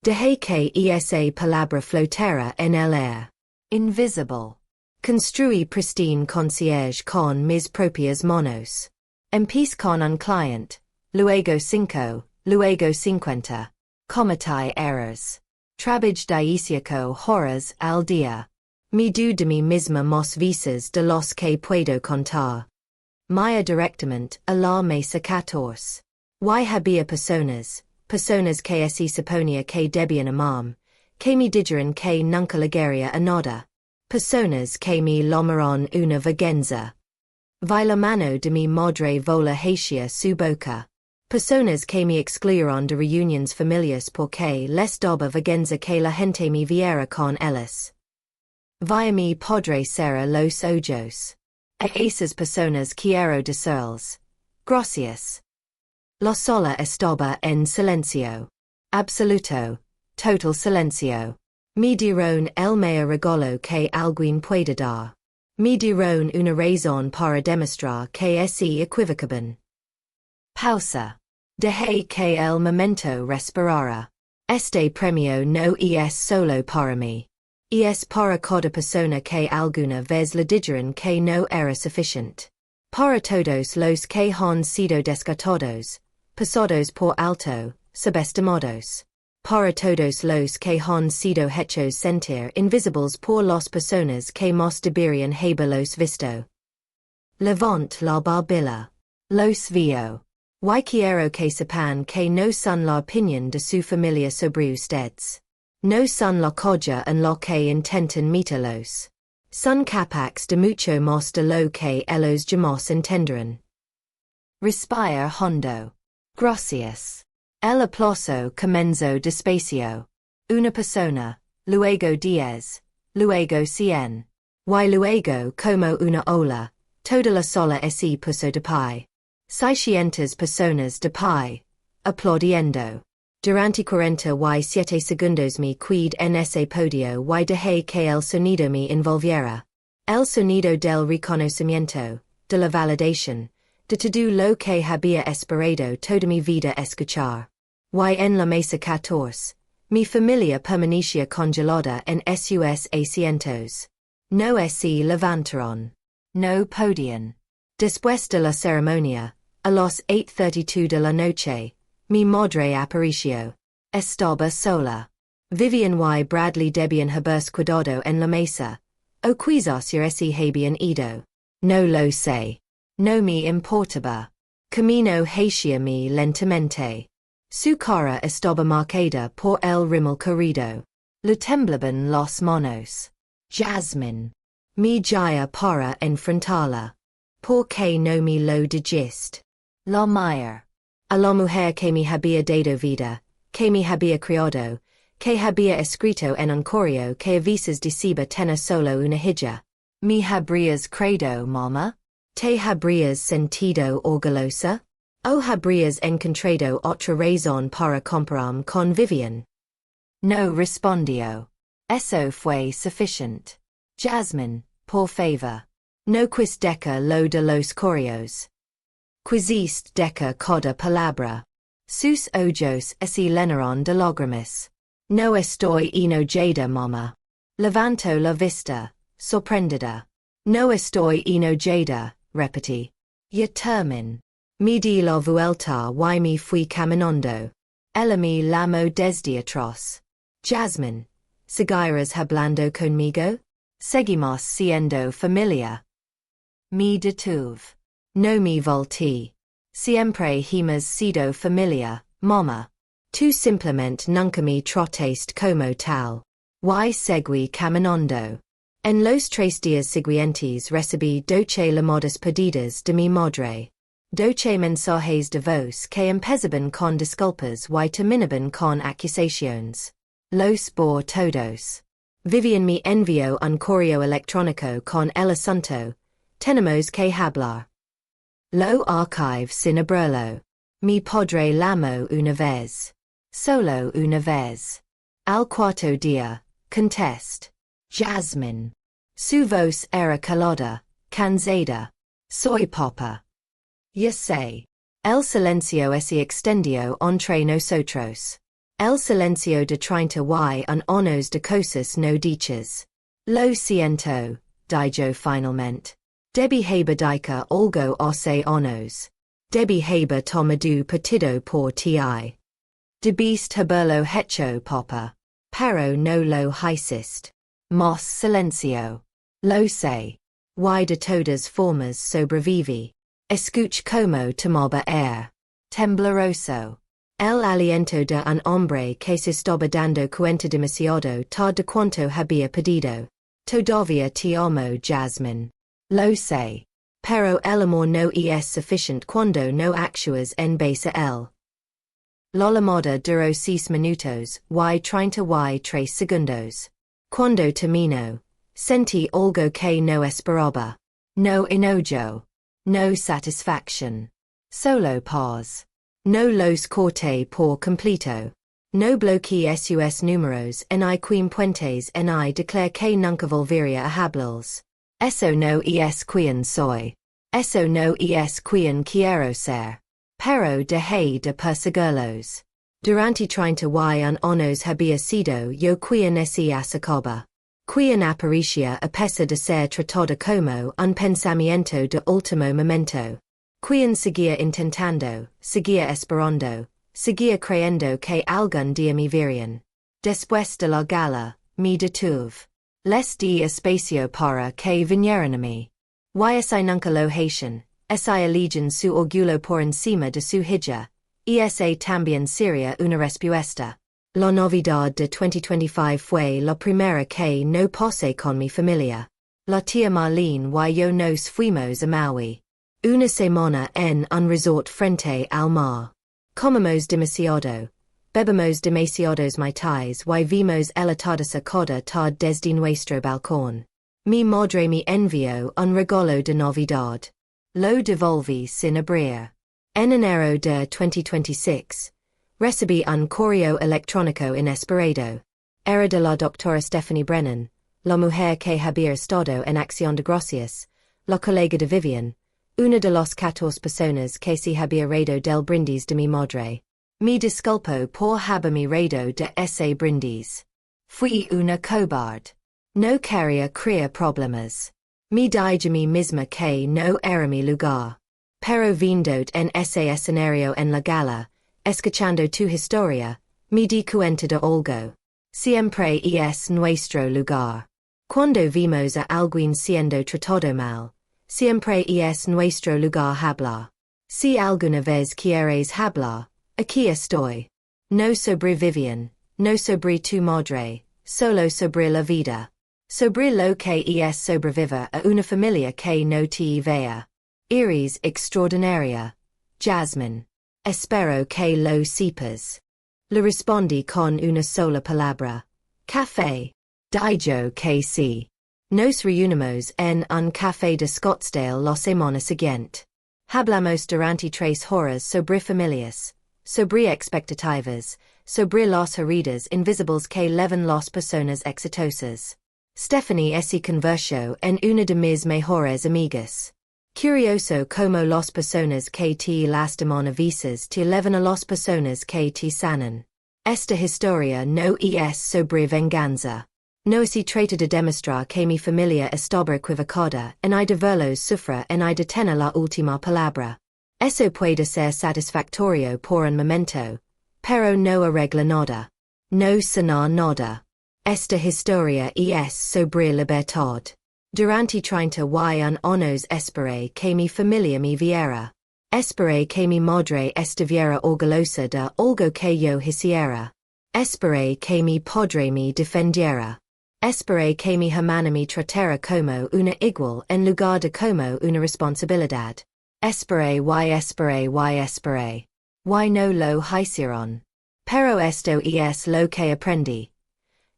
Dije que esa palabra flotara en el aire. Invisible. Construí pristine concierge con mis propias manos. Empecé con un client, luego 5, luego 50. Cometí errors. Trabaj 18 horas al día. Me do de mí misma más veces de los que puedo contar. Maya directamente a la mesa 14. Y había personas que se suponía que debían amar, que me dijeron que nunca llegaría a nada. Personas que me llamaron una vergüenza. Vi la mano de mi madre volar hacia su boca. Personas que me excluyeron de reuniones familiares porque les daba vergüenza que la gente me viera con ellas. Vi a mi padre cerrar los ojos. A esas personas quiero decirles. Gracias. La sala estaba en silencio. Absoluto. Total silencio. Me dieron el mejor regalo que alguien puede dar. Me dieron una razón para demostrar que se equivocaban. Pausa. Dejé que el momento respirara. Este premio no es solo para mí. Es para cada persona que alguna vez le dijeron que no era suficiente. Para todos los que han sido descartados, pasados por alto, subestimados. Para todos los que han sido hechos sentir invisibles por las personas que más deberían haberlos visto. Levant la barbilla. Los veo. Y quiero que sepan que no son la opinión de su familia sobre ustedes. No son la cosa en lo que intentan meterlos. Son capaces de mucho más de lo que ellos jamás entenderán. Respire hondo. Gracias. El aplauso comenzó despacio. Una persona, luego 10, luego 100. Y luego como una ola, toda la sala se puso de pie. 600 personas de pie, aplaudiendo. Durante 47 segundos me quedé en ese podio y dejé que el sonido me envolviera. El sonido del reconocimiento, de la validación, de todo lo que había esperado toda mi vida escuchar. Y en la mesa 14, mi familia permanecía congelada en sus asientos. No se levantaron. No podían. Después de la ceremonia, a las 8:32 de la noche, mi madre apareció. Estaba sola. Vivian y Bradley debían haberse quedado en la mesa. O quizás se habían ido. No lo sé. No me importaba. Camino hacia mí lentamente. Su cara estaba marcada por el rímel corrido. Le temblaban las manos. Jasmine. Me guía para enfrentarla. ¿Por qué no me lo dijiste? La Mayer. A la mujer que me había dado vida, que me había criado, que había escrito en un correo que a veces decía tener solo una hija. ¿Me habrías creído, mamá? ¿Te habrías sentido orgullosa? ¿O habrías encontrado otra razón para compararme con Vivian? No respondió. Eso fue suficiente. Jasmine, por favor. No quis deca lo de los correos. Quisiste deca cada palabra. Sus ojos se llenaron de lágrimas. No estoy enojada, mamá. Levantó la vista, sorprendida. No estoy enojada, repetí. Ya termin. Me di la vuelta y me fui caminando. Ella me llamó desde atrás. Jasmine, ¿seguirás hablando conmigo? Seguimos siendo familia. Me detuve. No me volteé. Siempre hemos sido familia, mamá. Tú simplemente nunca me trataste como tal. Y seguí caminando. En los 3 días siguientes recibí 12 llamadas perdidas de mi madre. 12 mensajes de voz que empezaban con disculpas y terminaban con acusaciones. Los por todos. Vivian mi envio un correo electronico con el asunto, tenemos que hablar. Lo archive sin abrirlo. Mi padre llamó una vez. Solo una vez. Al cuarto día, contest. Jasmine. Su voz era calada, cansada. Soy papa. Ya sé. El silencio se extendió entre nosotros. El silencio de 30 y unos de cosas no dichas. Lo siento, dije finalmente. Debí haber dicho algo hace años. Debí haber tomado partido por ti. Debiste haberlo hecho papa. Pero no lo hiciste. Mas silencio. Lo sé. Y de todas formas sobreviví. Escuch como tomaba air. Tembloroso. El aliento de un hombre que se estaba dando cuenta demasiado tarde de cuanto había pedido. Todavía te amo, Jasmine. Lo sé. Pero el amor no es suficiente cuando no actúas en base a él. La llamada duró 6 minutos y 33 segundos. Cuando terminó, sentí algo que no esperaba. No enojo. No satisfaction. Solo paz. No los corté por completo. No bloqueé sus números ni quien puentes ni declaré que nunca volvería a hablarles. Eso no es quien soy. Eso no es quien quiero ser. Pero dejé de perseguirlos. Durante 30 y años había sido yo quien se acercaba. Quien aparecía a pesar de ser tratada como un pensamiento de último momento. Quien seguía intentando, seguía esperando, seguía creyendo que algún día me verían. Después de la gala, me detuve. Les di espacio para que vinieran a mí. Y ese nunca lo hacen, ese eligen su orgullo por encima de su hija, y ese también sería una respuesta. La Navidad de 2025 fue la primera que no pasé con mi familia. La tía Marlene y yo nos fuimos a Maui. Una semana en un resort frente al mar. Comemos demasiado. Bebemos demasiados maitais y vimos el atardecer cada tarde desde nuestro balcón. Mi madre me envió un regalo de Navidad. Lo devolví sin abrir. En enero de 2026, recibí un correo electrónico inesperado. Era de la doctora Stephanie Brennan, la mujer que había estado en Acción de Gracias, la colega de Vivian, una de las 14 personas que se había reído del brindis de mi madre. Me disculpo por haberme reído de ese brindis. Fui una cobarde. No quería crear problemas. Me dije a mí misma que no era mi lugar. Pero viendo en ese escenario en la gala, escuchando tu historia, me di cuenta de algo. Siempre es nuestro lugar. Cuando vimos a alguien siendo tratado mal, siempre es nuestro lugar hablar. Si alguna vez quieres hablar, aquí estoy. No sobre Vivian, no sobre tu madre, solo sobre la vida. Sobre lo que es sobrevivir a una familia que no te vea. Eres extraordinaria, Jasmine. Espero que lo sepas. Le respondí con una sola palabra. Café. Dije que sí. Nos reunimos en un café de Scottsdale la semana siguiente. Hablamos durante 3 horas sobre familias, sobre expectativas, sobre las heridas invisibles que levan las personas exitosas. Stephanie se convirtió en una de mis mejores amigas. Curioso como las personas que te lastiman a veces te llevan a las personas que te sanan. Esta historia no es sobre venganza. No se trata de demostrar que mi familia estaba equivocada en de verlos sufrir en de tener la última palabra. Eso puede ser satisfactorio por un momento, pero no arregla nada. No sana nada. Esta historia es sobre libertad. Durante 30 y años esperé que mi familia me viera. Esperé que mi madre estuviera orgullosa de algo que yo hiciera. Esperé que mi padre me defendiera. Esperé que mi hermana me tratara como una igual en lugar de como una responsabilidad. Esperé y esperé y esperé. Y no lo hicieron. Pero esto es lo que aprendí.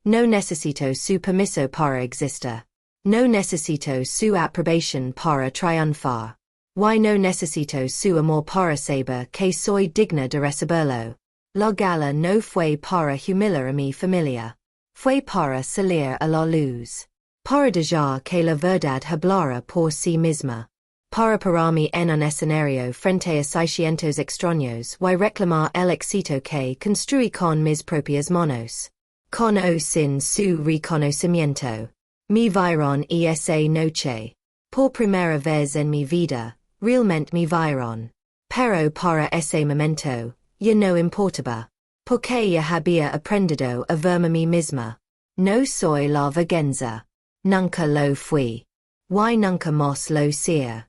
No necesito su permiso para existir. No necesito su aprobación para triunfar. Why no necesito su amor para saber que soy digna de recibirlo. La gala no fue para humillar a mi familia. Fue para salir a la luz. Para dejar que la verdad hablara por sí misma. Para pararme en un escenario frente a 600 extraños y reclamar el éxito que construí con mis propias manos. Con o sin su reconocimiento. Me vieron esa noche. Por primera vez en mi vida, realmente me vieron. Pero para ese momento, ya no importaba. Porque ya había aprendido a verme a mí misma. No soy la vergüenza. Nunca lo fui. Y nunca más lo sea.